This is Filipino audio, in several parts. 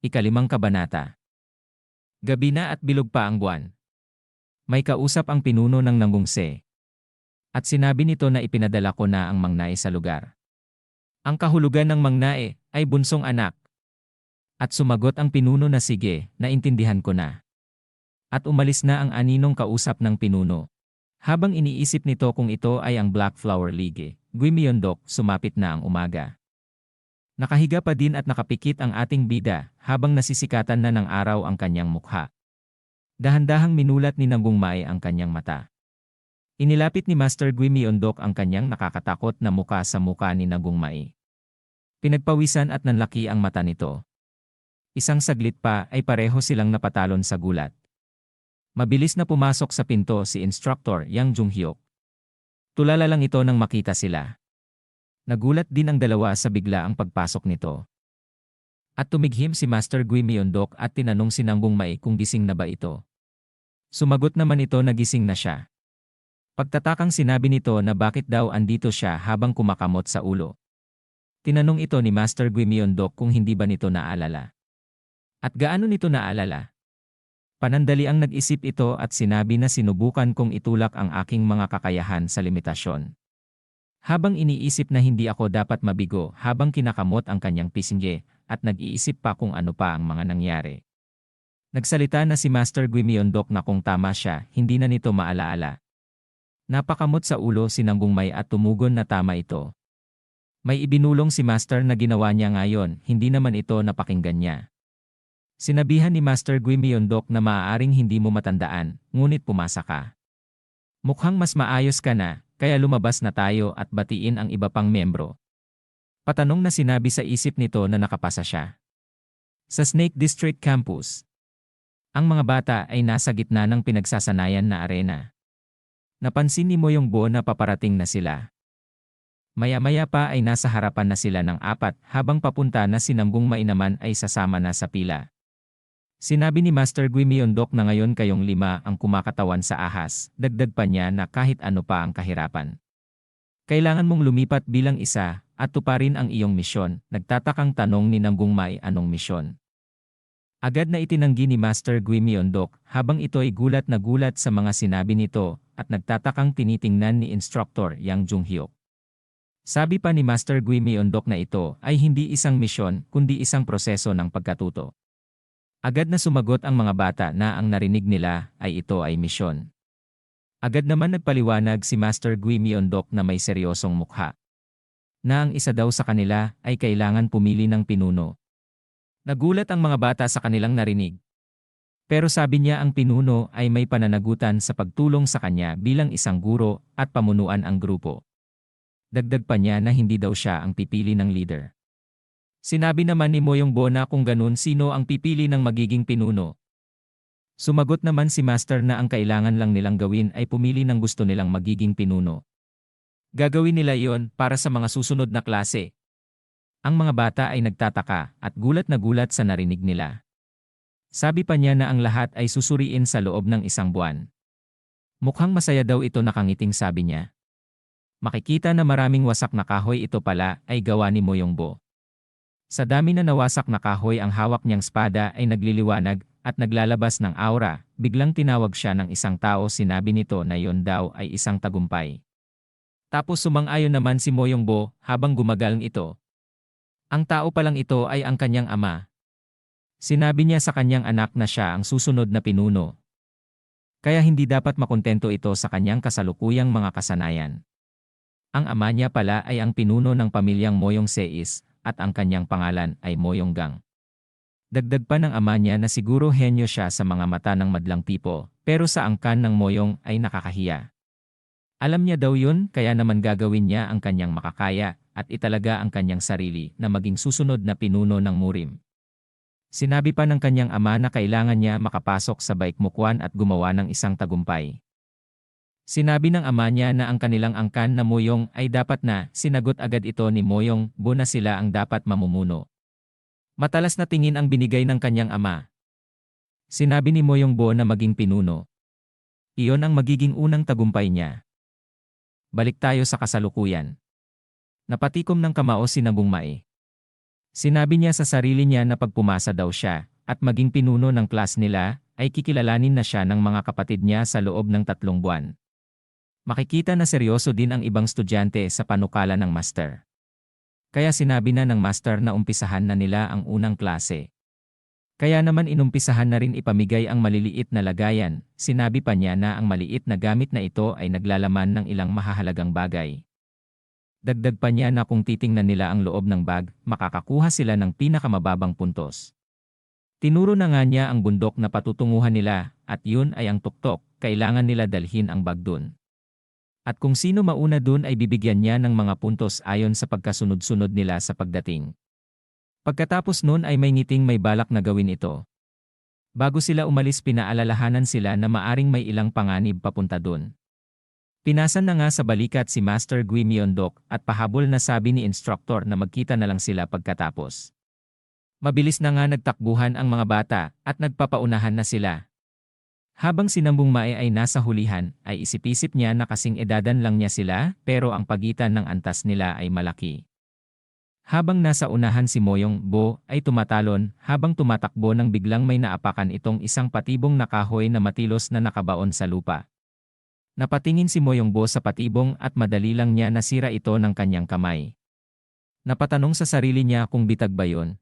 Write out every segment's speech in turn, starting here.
Ikalimang kabanata. Gabi na at bilog pa ang buwan. May kausap ang pinuno ng Nangungse. At sinabi nito na ipinadala ko na ang Mangnae sa lugar. Ang kahulugan ng Mangnae ay bunsong anak. At sumagot ang pinuno na sige, naintindihan ko na. At umalis na ang aninong kausap ng pinuno. Habang iniisip nito kung ito ay ang Black Flower League, Guimyondok, sumapit na ang umaga. Nakahiga pa din at nakapikit ang ating bida habang nasisikatan na ng araw ang kanyang mukha. Dahan-dahang minulat ni Nangungmai ang kanyang mata. Inilapit ni Master Guimyondok ang kanyang nakakatakot na muka sa muka ni Nangungmai. Pinagpawisan at nanlaki ang mata nito. Isang saglit pa ay pareho silang napatalon sa gulat. Mabilis na pumasok sa pinto si Instructor Yang Junghyuk. Tulala lang ito nang makita sila. Nagulat din ang dalawa sa bigla ang pagpasok nito. At tumighim si Master Guimyondok at tinanong si Nangungmai kung gising na ba ito. Sumagot naman ito na gising na siya. Pagtatakang sinabi nito na bakit daw andito siya habang kumakamot sa ulo. Tinanong ito ni Master Guimyondok kung hindi ba nito naalala. At gaano nito naalala? Panandali ang nag-isip ito at sinabi na sinubukan kong itulak ang aking mga kakayahan sa limitasyon. Habang iniisip na hindi ako dapat mabigo habang kinakamot ang kanyang pisingge at nag-iisip pa kung ano pa ang mga nangyari. Nagsalita na si Master Guimyondok na kung tama siya, hindi na nito maalaala. Napakamot sa ulo si Nangungmai at tumugon na tama ito. May ibinulong si Master na ginawa niya ngayon, hindi naman ito napakinggan niya. Sinabihan ni Master Guimyondok na maaaring hindi mo matandaan, ngunit pumasa ka. Mukhang mas maayos ka na, kaya lumabas na tayo at batiin ang iba pang membro. Patanong na sinabi sa isip nito na nakapasa siya. Sa Snake District Campus, ang mga bata ay nasa gitna ng pinagsasanayan na arena. Napansin ni Moyong Bo na paparating na sila. Maya-maya pa ay nasa harapan na sila ng apat habang papunta na si Nangungmai naman ay sasama na sa pila. Sinabi ni Master Guimyondok na ngayon kayong 5 ang kumakatawan sa ahas, dagdag pa niya na kahit ano pa ang kahirapan. Kailangan mong lumipat bilang isa at tuparin ang iyong misyon, nagtatakang tanong ni Nangungmai anong misyon. Agad na itinanggi ni Master Guimyondok habang ito ay gulat na gulat sa mga sinabi nito at nagtatakang tinitingnan ni Instructor Yang Junghyuk. Sabi pa ni Master Guimyondok na ito ay hindi isang misyon kundi isang proseso ng pagkatuto. Agad na sumagot ang mga bata na ang narinig nila ay ito ay misyon. Agad naman nagpaliwanag si Master Guimyondok na may seryosong mukha. Na ang isa daw sa kanila ay kailangan pumili ng pinuno. Nagulat ang mga bata sa kanilang narinig. Pero sabi niya ang pinuno ay may pananagutan sa pagtulong sa kanya bilang isang guro at pamunuan ang grupo. Dagdag pa niya na hindi daw siya ang pipili ng leader. Sinabi naman ni Moyong Bo na kung ganun sino ang pipili ng magiging pinuno. Sumagot naman si Master na ang kailangan lang nilang gawin ay pumili ng gusto nilang magiging pinuno. Gagawin nila iyon para sa mga susunod na klase. Ang mga bata ay nagtataka at gulat na gulat sa narinig nila. Sabi pa niya na ang lahat ay susuriin sa loob ng 1 buwan. Mukhang masaya daw ito nakangiting sabi niya. Makikita na maraming wasak na kahoy ito pala ay gawa ni Moyong Bo. Sa dami na nawasak na kahoy ang hawak niyang espada ay nagliliwanag at naglalabas ng aura, biglang tinawag siya ng isang tao sinabi nito na yon daw ay isang tagumpay. Tapos sumang-ayon naman si Moyong Bo habang gumagaling ito. Ang tao palang ito ay ang kanyang ama. Sinabi niya sa kanyang anak na siya ang susunod na pinuno. Kaya hindi dapat makontento ito sa kanyang kasalukuyang mga kasanayan. Ang ama niya pala ay ang pinuno ng pamilyang Moyong Seis at ang kanyang pangalan ay Moyong Gang. Dagdag pa ng ama niya na siguro henyo siya sa mga mata ng madlang tipo, pero sa angkan ng Moyong ay nakakahiya. Alam niya daw yun kaya naman gagawin niya ang kanyang makakaya at italaga ang kanyang sarili na maging susunod na pinuno ng Murim. Sinabi pa ng kanyang ama na kailangan niya makapasok sa Baikmukwan at gumawa ng isang tagumpay. Sinabi ng ama niya na ang kanilang angkan na Moyong ay dapat na, sinagot agad ito ni Moyong Bo na sila ang dapat mamumuno. Matalas na tingin ang binigay ng kanyang ama. Sinabi ni Moyong Bo na maging pinuno. Iyon ang magiging unang tagumpay niya. Balik tayo sa kasalukuyan. Napatikom ng kamao si Nangungmai. Sinabi niya sa sarili niya na pag pumasa daw siya, at maging pinuno ng class nila, ay kikilalanin na siya ng mga kapatid niya sa loob ng 3 buwan. Makikita na seryoso din ang ibang estudyante sa panukala ng master. Kaya sinabi na ng master na umpisahan na nila ang unang klase. Kaya naman inumpisahan na rin ipamigay ang maliliit na lagayan, sinabi pa niya na ang maliit na gamit na ito ay naglalaman ng ilang mahahalagang bagay. Dagdag pa niya na kung titingnan nila ang loob ng bag, makakakuha sila ng pinakamababang puntos. Tinuro na nga niya ang bundok na patutunguhan nila, at yun ay ang tuktok, kailangan nila dalhin ang bag dun. At kung sino mauna dun ay bibigyan niya ng mga puntos ayon sa pagkasunod-sunod nila sa pagdating. Pagkatapos nun ay may ngiting may balak na gawin ito. Bago sila umalis pinaalalahanan sila na maaring may ilang panganib papunta dun. Pinasan na nga sa balikat si Master Gui Myeondok at pahabol na sabi ni instructor na magkita na lang sila pagkatapos. Mabilis na nga nagtakbuhan ang mga bata at nagpapaunahan na sila. Habang si Nambung Mae ay nasa hulihan, ay isip-isip niya na kasing edadan lang niya sila pero ang pagitan ng antas nila ay malaki. Habang nasa unahan si Moyong Bo ay tumatalon habang tumatakbo nang biglang may naapakan itong isang patibong na kahoy na matilos na nakabaon sa lupa. Napatingin si Moyong Bo sa patibong at madali lang niya nasira ito ng kanyang kamay. Napatanong sa sarili niya kung bitag ba yun.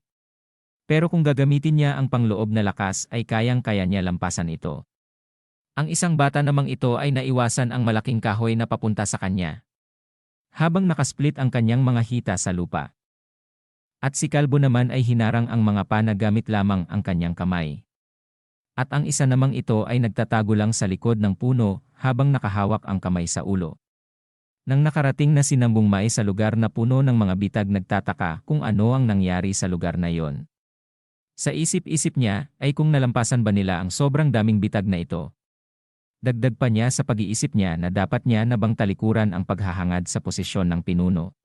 Pero kung gagamitin niya ang pangloob na lakas ay kayang-kaya niya lampasan ito. Ang isang bata namang ito ay naiwasan ang malaking kahoy na papunta sa kanya. Habang nakasplit ang kanyang mga hita sa lupa. At si Kalbo naman ay hinarang ang mga pana gamit lamang ang kanyang kamay. At ang isa namang ito ay nagtatago lang sa likod ng puno habang nakahawak ang kamay sa ulo. Nang nakarating na si Nambung Mae sa lugar na puno ng mga bitag nagtataka kung ano ang nangyari sa lugar na yon. Sa isip-isip niya ay kung nalampasan ba nila ang sobrang daming bitag na ito. Dagdag pa niya sa pag-iisip niya na dapat niya na bang talikuran ang paghahangad sa posisyon ng pinuno.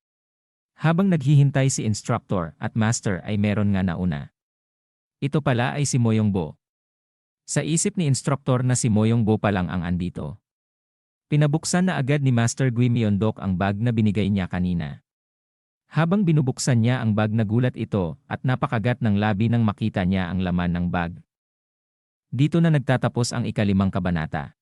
Habang naghihintay si instructor at master ay meron nga nauna. Ito pala ay si Moyong Bo. Sa isip ni instructor na si Moyong Bo pa lang ang andito. Pinabuksan na agad ni Master Gui Myeondok ang bag na binigay niya kanina. Habang binubuksan niya ang bag nagulat ito at napakagat ng labi nang makita niya ang laman ng bag. Dito na nagtatapos ang ika-5 kabanata.